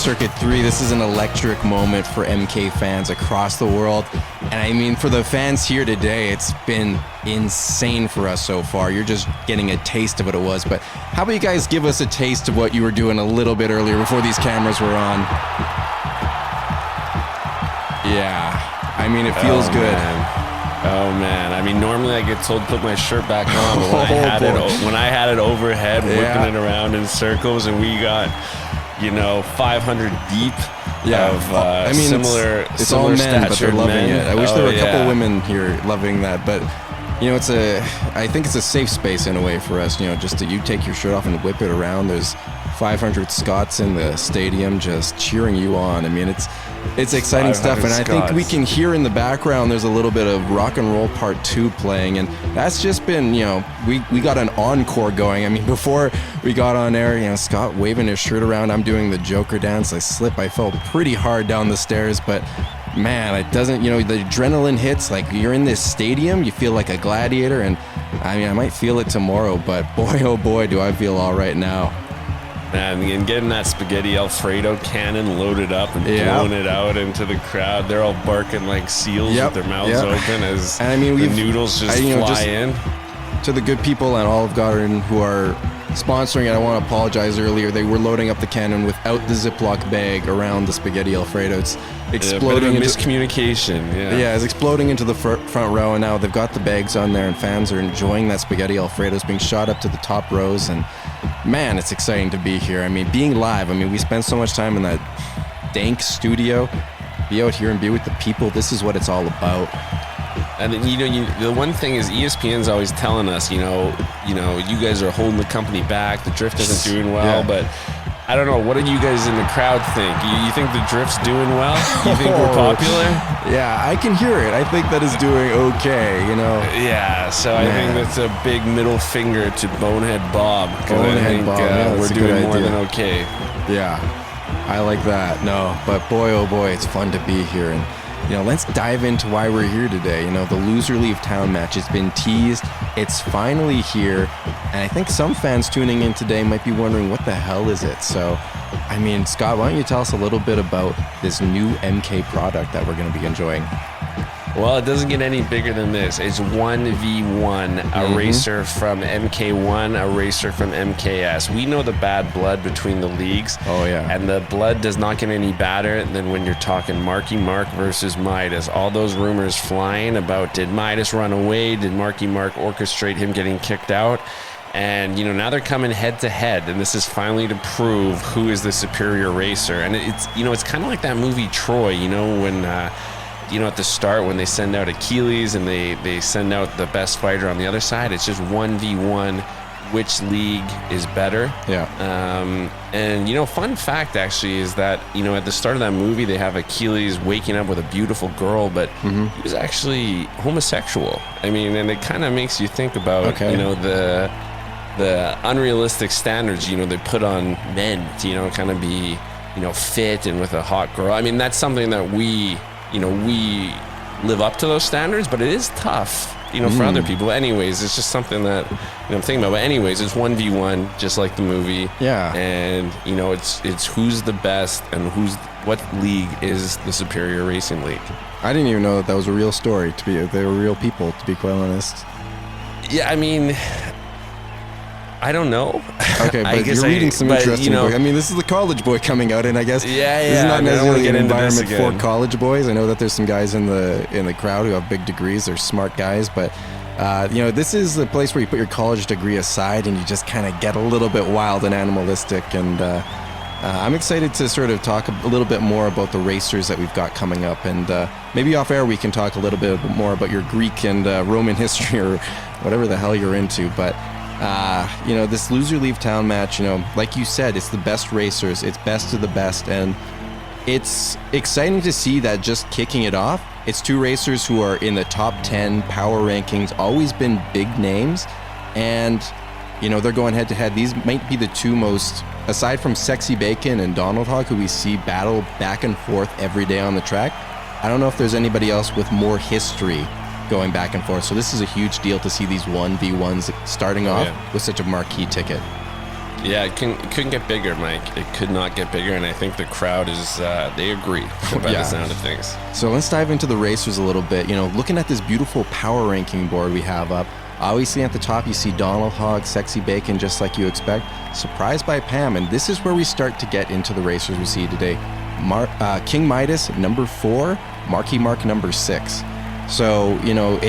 Circuit 3. This is an electric moment for MK fans across the world. And I mean, for the fans here today, it's been insane for us so far. You're just getting a taste of what it was. But how about you guys give us a taste of what you were doing a little bit earlier before these cameras were on? Yeah, I mean, it feels good. Oh man! I mean, normally I get told to put my shirt back on, but when I had it overhead, whipping it around in circles, and we got 500 deep of similar it's all men, but they're loving it. I wish there were a couple women here loving that, but I think it's a safe space in a way for us. Just that you take your shirt off and whip it around. There's 500 Scots in the stadium just cheering you on. I mean, it's exciting stuff, and I think we can hear in the background there's a little bit of Rock and Roll Part 2 playing, and that's just been, we got an encore going. I mean, before we got on air, Scott waving his shirt around, I'm doing the Joker dance. I fell pretty hard down the stairs, but man, it doesn't, the adrenaline hits, like you're in this stadium, you feel like a gladiator, and I mean, I might feel it tomorrow, but boy, oh boy, do I feel all right now. And getting that spaghetti Alfredo cannon loaded up and blowing it out into the crowd. They're all barking like seals with their mouths open as the noodles just fly in. To the good people and Olive Garden who are sponsoring it, I want to apologize earlier. They were loading up the cannon without the Ziploc bag around the spaghetti Alfredo. It's exploding. Miscommunication. Yeah, it's exploding into the front row, and now they've got the bags on there, and fans are enjoying that spaghetti Alfredo. It's being shot up to the top rows, and man, it's exciting to be here. I mean, being live, we spend so much time in that dank studio. Be out here and be with the people. This is what it's all about. And then, the one thing is ESPN's always telling us, you guys are holding the company back. The drift isn't doing well, but I don't know. What do you guys in the crowd think? You think the drift's doing well? You think we're popular? Yeah, I can hear it. I think that is doing okay, Yeah, so I think that's a big middle finger to Bonehead Bob. Bonehead Bob, we're doing more than okay. Yeah, I like that. No, but boy, oh boy, it's fun to be here. And let's dive into why we're here today. The loser leave town match has been teased. It's finally here. And I think some fans tuning in today might be wondering, what the hell is it? So, Scott, why don't you tell us a little bit about this new MK product that we're going to be enjoying? Well, it doesn't get any bigger than this. It's 1v1, a racer from MK1, a racer from MKS. We know the bad blood between the leagues. Oh, yeah. And the blood does not get any badder than when you're talking Marky Mark versus Midas. All those rumors flying about, did Midas run away? Did Marky Mark orchestrate him getting kicked out? And, now they're coming head to head, and this is finally to prove who is the superior racer. And it's kind of like that movie Troy, when... at the start when they send out Achilles and they send out the best fighter on the other side, it's just 1v1, which league is better. Yeah. And fun fact actually is that, at the start of that movie, they have Achilles waking up with a beautiful girl, but he was actually homosexual. And it kind of makes you think about, the unrealistic standards, they put on men to, kind of be, fit and with a hot girl. That's something that we live up to those standards, but it is tough, for other people. Anyways, it's just something that I'm thinking about. But anyways, it's 1v1, just like the movie. Yeah. And it's who's the best and what league is the superior racing league. I didn't even know that was a real story. They were real people, to be quite honest. Yeah, I don't know. Okay, but you're reading some interesting books. This is the college boy coming out, and I guess this is not necessarily an environment for college boys. I know that there's some guys in the crowd who have big degrees. They're smart guys, but this is the place where you put your college degree aside and you just kind of get a little bit wild and animalistic. And I'm excited to sort of talk a little bit more about the racers that we've got coming up, and maybe off air we can talk a little bit more about your Greek and Roman history or whatever the hell you're into, but. This loser leave town match, like you said, it's the best racers, it's best of the best, and it's exciting to see that just kicking it off, it's two racers who are in the top 10 power rankings, always been big names, and, they're going head to head. These might be the two most, aside from Sexy Bacon and Donald Hawk, who we see battle back and forth every day on the track, I don't know if there's anybody else with more history going back and forth. So this is a huge deal to see these 1v1s starting off with such a marquee ticket. Yeah, it couldn't get bigger, Mike. It could not get bigger, and I think the crowd is, they agree by the sound of things. So let's dive into the racers a little bit. You know, looking at this beautiful power ranking board we have up, obviously at the top you see Donald Hogg, Sexy Bacon, just like you expect. Surprised by Pam, and this is where we start to get into the racers we see today. King Midas, number 4, Marky Mark, number 6. So, you know,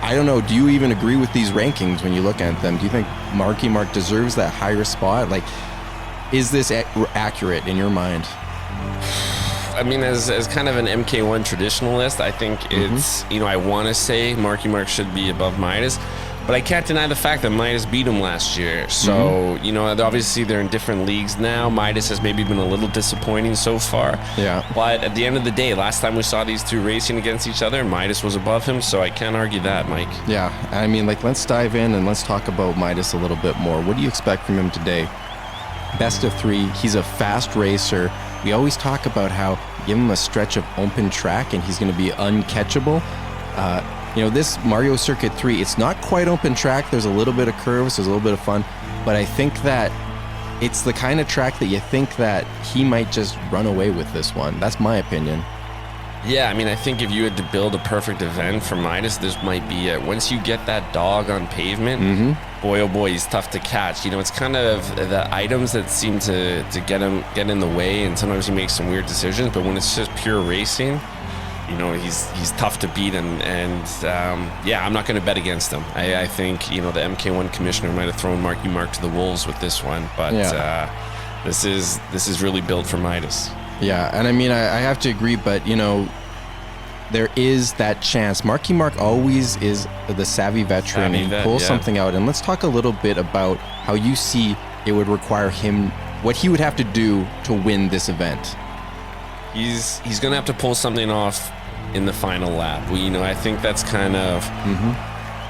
I don't know, do you even agree with these rankings when you look at them? Do you think Marky Mark deserves that higher spot? Like, is this accurate in your mind? I mean, as kind of an MK1 traditionalist, I think it's, you know, I want to say Marky Mark should be above Midas, but I can't deny the fact that Midas beat him last year. So, you know, obviously they're in different leagues now. Midas has maybe been a little disappointing so far. Yeah. But at the end of the day, last time we saw these two racing against each other, Midas was above him, so I can't argue that, Mike. Yeah, I mean, like, let's dive in and let's talk about Midas a little bit more. What do you expect from him today? Best of 3, he's a fast racer. We always talk about how give him a stretch of open track and he's going to be uncatchable. You know, this Mario Circuit 3, it's not quite open track. There's a little bit of curves, there's a little bit of fun, but I think that it's the kind of track that you think that he might just run away with this one. That's my opinion. Yeah, I mean, I think if you had to build a perfect event for Midas, this might be it. Once you get that dog on pavement, boy, oh boy, he's tough to catch. You know, it's kind of the items that seem to get in the way, and sometimes he makes some weird decisions, but when it's just pure racing, you know, he's tough to beat, and yeah, I'm not going to bet against him. I think, you know, the MK1 commissioner might have thrown Marky Mark to the wolves with this one, but this is really built for Midas. Yeah, and I mean, I have to agree, but, you know, there is that chance. Marky Mark always is the savvy veteran. He pulls something out, and let's talk a little bit about how you see it would require him, what he would have to do to win this event. He's going to have to pull something off in the final lap. You know, I think that's kind of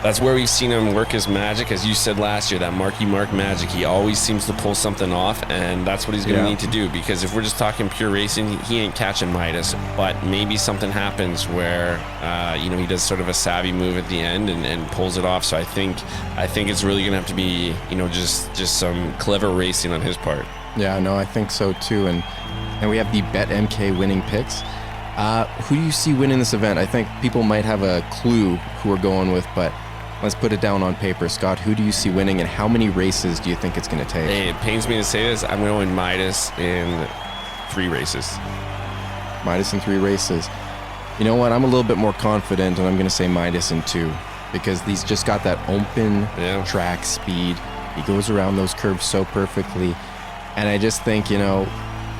that's where we've seen him work his magic, as you said last year, that Marky Mark magic. He always seems to pull something off, and that's what he's going to need to do, because if we're just talking pure racing, he ain't catching Midas, but maybe something happens where you know, he does sort of a savvy move at the end and pulls it off. So I think it's really going to have to be, you know, just some clever racing on his part. Yeah, no, I think so too. And we have the Bet MK winning picks. Who do you see winning this event? I think people might have a clue who we're going with, but let's put it down on paper. Scott, who do you see winning, and how many races do you think it's going to take? Hey, it pains me to say this. I'm going Midas in 3 races. Midas in 3 races. You know what? I'm a little bit more confident, and I'm going to say Midas in 2, because he's just got that open track speed. He goes around those curves so perfectly, and I just think, you know,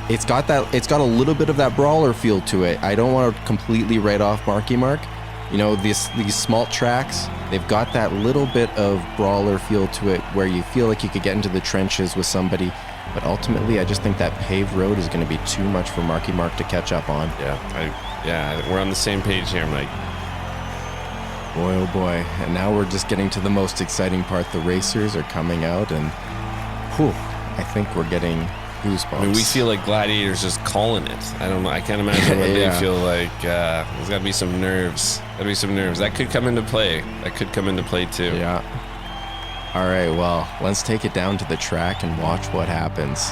it's got a little bit of that brawler feel to it. I don't want to completely write off Marky Mark. You know, these small tracks, they've got that little bit of brawler feel to it, where you feel like you could get into the trenches with somebody, but ultimately I just think that paved road is going to be too much for Marky Mark to catch up on. Yeah, we're on the same page here, Mike. Boy, oh boy. And now we're just getting to the most exciting part. The racers are coming out, and whew, I think we're getting goosebumps. I mean, we feel like gladiators just calling it. I don't know. I can't imagine what they feel like. There's got to be some nerves. That could come into play. Too. Yeah. All right, well, let's take it down to the track and watch what happens.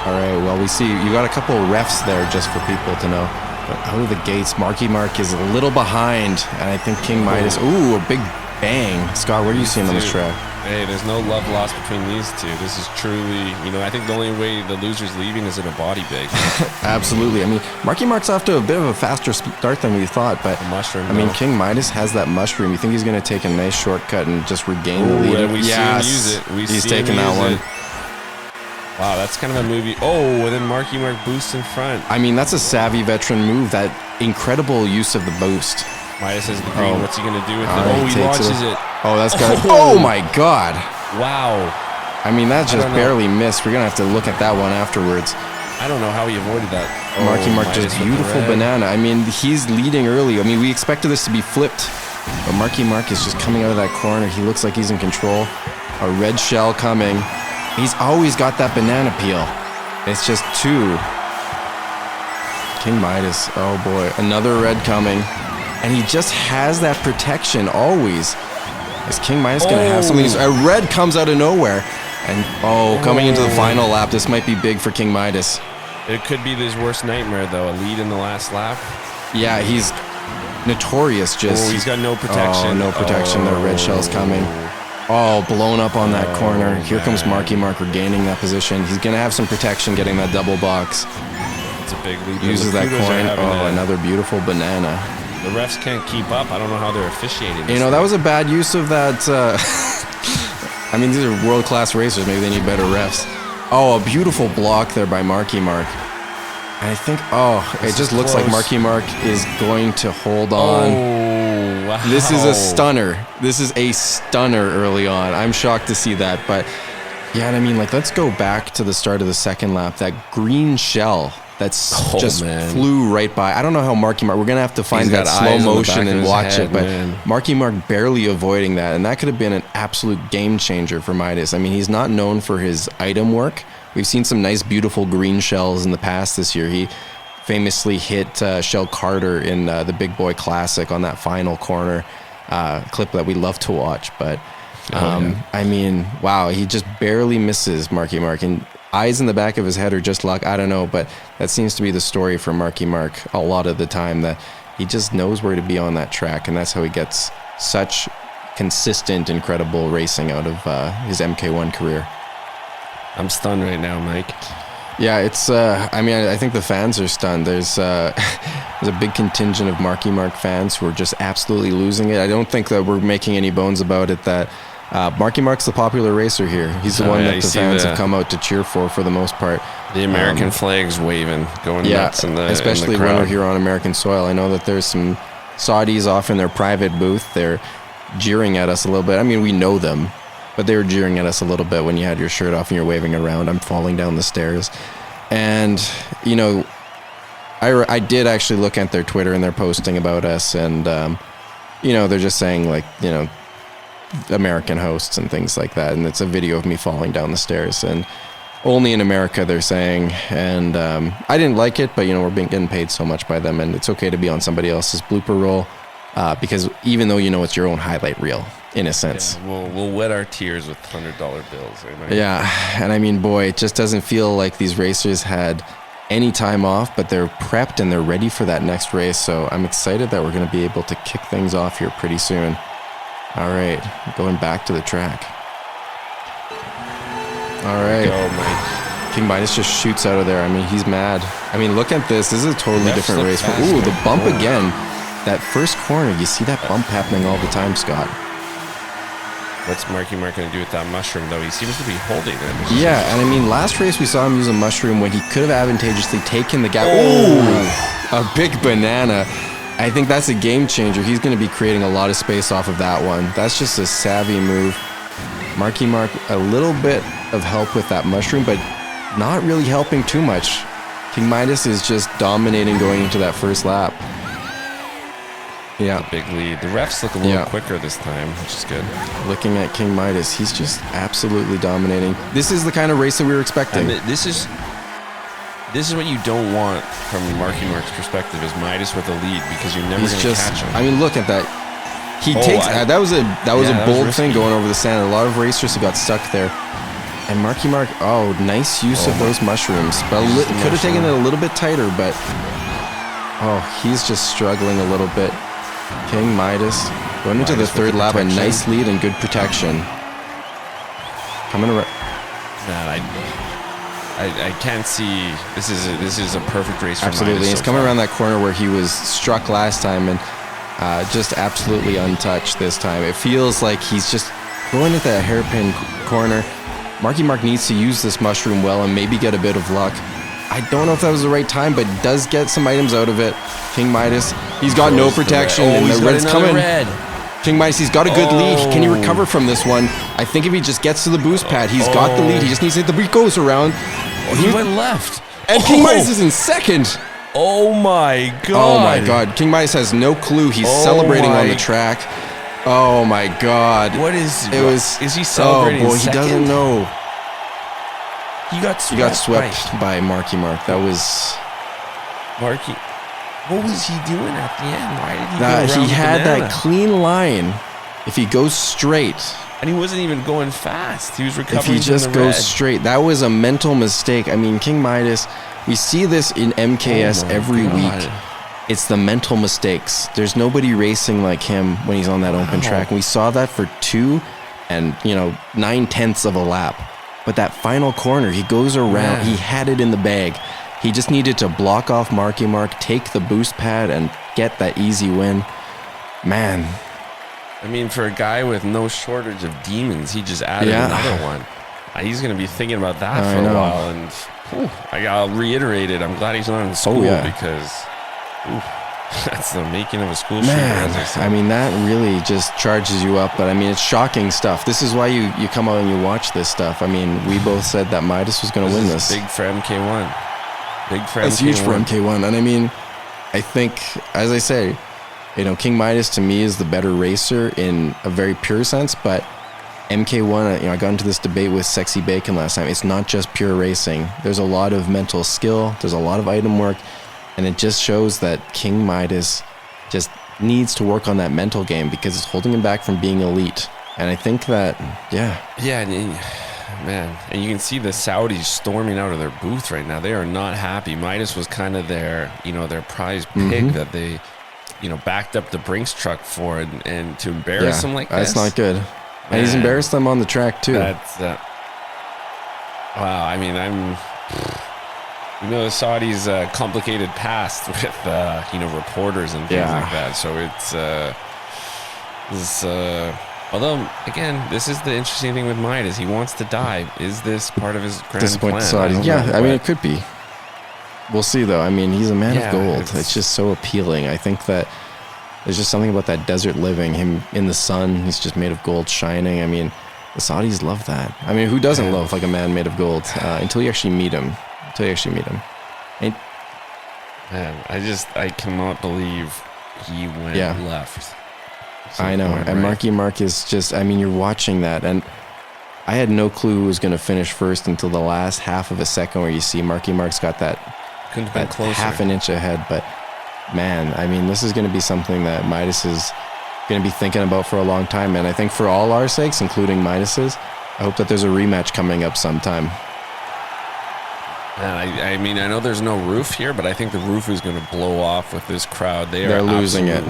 All right, well, we see you got a couple of refs there just for people to know. But out of the gates, Marky Mark is a little behind, and I think King Midas, ooh, a big bang. Scott, where do you see him on this track? Hey, there's no love lost between these two. This is truly, you know, I think the only way the loser's leaving is in a body bag. Absolutely. I mean, Marky Mark's off to a bit of a faster start than we thought, but mushroom, I mean, King Midas has that mushroom. You think he's going to take a nice shortcut and just regain the lead? And we see him use it. He's taking that one. Wow, that's kind of a movie. Oh, and then Marky Mark boosts in front. I mean, that's a savvy veteran move. That incredible use of the boost. Midas has the green. What's he going to do with it? He launches it. Oh, that's good. Oh, my God. Wow. I mean, that just barely missed. We're going to have to look at that one afterwards. I don't know how he avoided that. Marky Mark just beautiful banana. I mean, he's leading early. I mean, we expected this to be flipped, but Marky Mark is just coming out of that corner. He looks like he's in control. A red shell coming. He's always got that banana peel. It's just 2. King Midas. Oh, boy. Another red coming. And he just has that protection always. Is King Midas going to have something? A red comes out of nowhere. And, coming into the final lap, this might be big for King Midas. It could be his worst nightmare, though. A lead in the last lap. Yeah, he's notorious just... he's got no protection. Oh, no protection. The red shell's coming. Oh, blown up on that corner. Here comes Marky Mark regaining that position. He's going to have some protection getting that double box. It's a big lead. Uses that coin. Another beautiful banana. The refs can't keep up. I don't know how they're officiating this. That was a bad use of that... I mean, these are world-class racers. Maybe they need better refs. Oh, a beautiful block there by Marky Mark. And I think, it just looks like Marky Mark is going to hold on. Oh, wow. This is a stunner. This is a stunner early on. I'm shocked to see that. But, yeah, and I mean, let's go back to the start of the second lap. That green shell flew right by. I don't know how Marky Mark... We're going to have to find that slow motion and watch it. But Marky Mark barely avoiding that. And that could have been an absolute game changer for Midas. I mean, he's not known for his item work. We've seen some nice, beautiful green shells in the past this year. He famously hit Shell Carter in the Big Boy Classic on that final corner clip that we love to watch. But, I mean, wow, he just barely misses Marky Mark. And eyes in the back of his head or just luck, I don't know. But that seems to be the story for Marky Mark a lot of the time, that he just knows where to be on that track. And that's how he gets such consistent, incredible racing out of his MK1 career. I'm stunned right now, Mike. Yeah, it's, I mean, I think the fans are stunned. There's a big contingent of Marky Mark fans who are just absolutely losing it. I don't think that we're making any bones about it that Marky Mark's the popular racer here. He's the one that the fans have come out to cheer for the most part. The American flag's waving, going nuts in the especially in the crowd. when we're here on American soil. I know that there's some Saudis off in their private booth. They're jeering at us a little bit. I mean, we know them. But they were jeering at us a little bit when you had your shirt off and you're waving around. I'm falling down the stairs. And, I did actually look at their Twitter and they're posting about us. And, they're just saying, American hosts and things like that. And it's a video of me falling down the stairs. And only in America, they're saying. And I didn't like it, but, we're getting paid so much by them. And it's okay to be on somebody else's blooper roll. Because even though it's your own highlight reel, in a sense. Yeah, we'll wet our tears with $100 bills. Yeah, and I mean, boy, it just doesn't feel like these racers had any time off, but they're prepped and they're ready for that next race. So I'm excited that we're going to be able to kick things off here pretty soon. All right, going back to the track. All right. Go, Mike. King Midas just shoots out of there. I mean, he's mad. I mean, look at this. This is a totally different race. Ooh, the bump again. That first corner, you see that bump happening all the time, Scott. What's Marky Mark going to do with that mushroom, though? He seems to be holding it. Yeah, and I mean, last race we saw him use a mushroom when he could have advantageously taken the gap. Ooh, a big banana. I think that's a game changer. He's going to be creating a lot of space off of that one. That's just a savvy move. Marky Mark, a little bit of help with that mushroom, but not really helping too much. King Midas is just dominating going into that first lap. Yeah. Big lead. The refs look a little quicker this time, which is good. Looking at King Midas, he's just absolutely dominating. This is the kind of race that we were expecting. This is what you don't want from Marky Mark's perspective, is Midas with a lead, because you're never going to catch him. I mean, look at that. That was a bold thing going over the sand. A lot of racers who got stuck there. And Marky Mark, nice use of those mushrooms. But could have taken it a little bit tighter, but he's just struggling a little bit. King Midas going into the third lap, a nice lead and good protection. Coming around. Man, I can't see. This is a perfect race for absolutely. Midas. He's coming around that corner where he was struck last time and just absolutely untouched this time. It feels like he's just going at that hairpin corner. Marky Mark needs to use this mushroom well and maybe get a bit of luck. I don't know if that was the right time, but does get some items out of it. King Midas, he's got no protection, and the red's coming. King Midas, he's got a good lead. Can he recover from this one? I think if he just gets to the boost pad, he's got the lead. He just needs to hit the beat goes around. He went left. And King Midas is in second. Oh my god. Oh my god. King Midas has no clue. He's celebrating on the track. Oh my god. What is is he celebrating? Oh boy, he doesn't know. He got swept by Marky Mark. That was Marky. What was he doing at the end? Why did he go around he had that clean line If he goes straight, and he wasn't even going fast, he was recovering. If he just goes straight, that was a mental mistake. I mean, King Midas, we see this in MKS every week. It's the mental mistakes. There's nobody racing like him when he's on that open track. And we saw that for 2 and 9/10 of a lap. But that final corner, he goes around. He had it in the bag. He just needed to block off Marky Mark, take the boost pad, and get that easy win. Man. I mean, for a guy with no shortage of demons, he just added another one. He's going to be thinking about that for a while. And I'll reiterate it. I'm glad he's not in school because that's the making of a school shooter. I mean, that really just charges you up. But I mean, it's shocking stuff. This is why you come out and you watch this stuff. I mean, we both said that Midas was going to win this. Big for MK1. Big for MK1. It's huge for MK1. And I mean, I think, as I say, King Midas to me is the better racer in a very pure sense, but MK1, I got into this debate with Sexy Bacon last time. It's not just pure racing. There's a lot of mental skill. There's a lot of item work, and it just shows that King Midas just needs to work on that mental game because it's holding him back from being elite. And I think that, man, and you can see the Saudis storming out of their booth right now. They are not happy. Midas was kind of their prize pig that they backed up the Brinks truck for and to embarrass him like this. That's not good. And he's embarrassed them on the track too. That's wow. I mean, the Saudis' complicated past with reporters and things like that. So it's although again, this is the interesting thing with Midas. He wants to die. Is this part of his grand plan? Saudis. I mean, it could be. We'll see, though. I mean, he's a man of gold. It's just so appealing. I think that there's just something about that desert living, him in the sun. He's just made of gold shining. I mean, the Saudis love that. I mean, who doesn't love like a man made of gold until you actually meet him? And, man, I cannot believe he went left. I know. And Marky Mark is just, I mean, you're watching that. And I had no clue who was going to finish first until the last half of a second where you see Marky Mark's got that half an inch ahead. But man, I mean, this is going to be something that Midas is going to be thinking about for a long time. And I think for all our sakes, including Midas's, I hope that there's a rematch coming up sometime. Man, I mean, I know there's no roof here, but I think the roof is going to blow off with this crowd. They're losing it.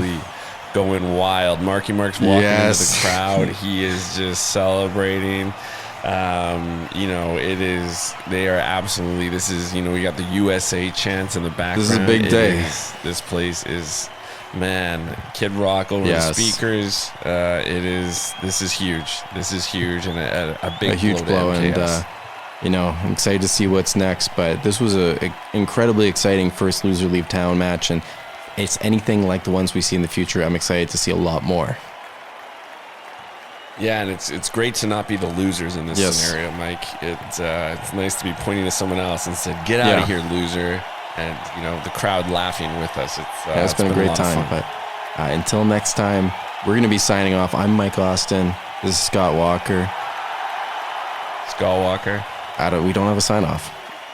Going wild. Marky Mark's walking into the crowd. He is just celebrating. They are absolutely, this is, we got the USA chants in the background. This is a big day. This place is, man, Kid Rock over the speakers. This is huge. This is huge and a big huge blow. And, I'm excited to see what's next, but this was a incredibly exciting first loser leave town match, and it's anything like the ones we see in the future. I'm excited to see a lot more. Yeah, and it's great to not be the losers in this scenario, Mike. It's nice to be pointing to someone else and said, "Get out of here, loser!" And the crowd laughing with us. It's been a great time. But until next time, we're going to be signing off. I'm Mike Austin. This is Scott Walker. Scott Walker. We don't have a sign off.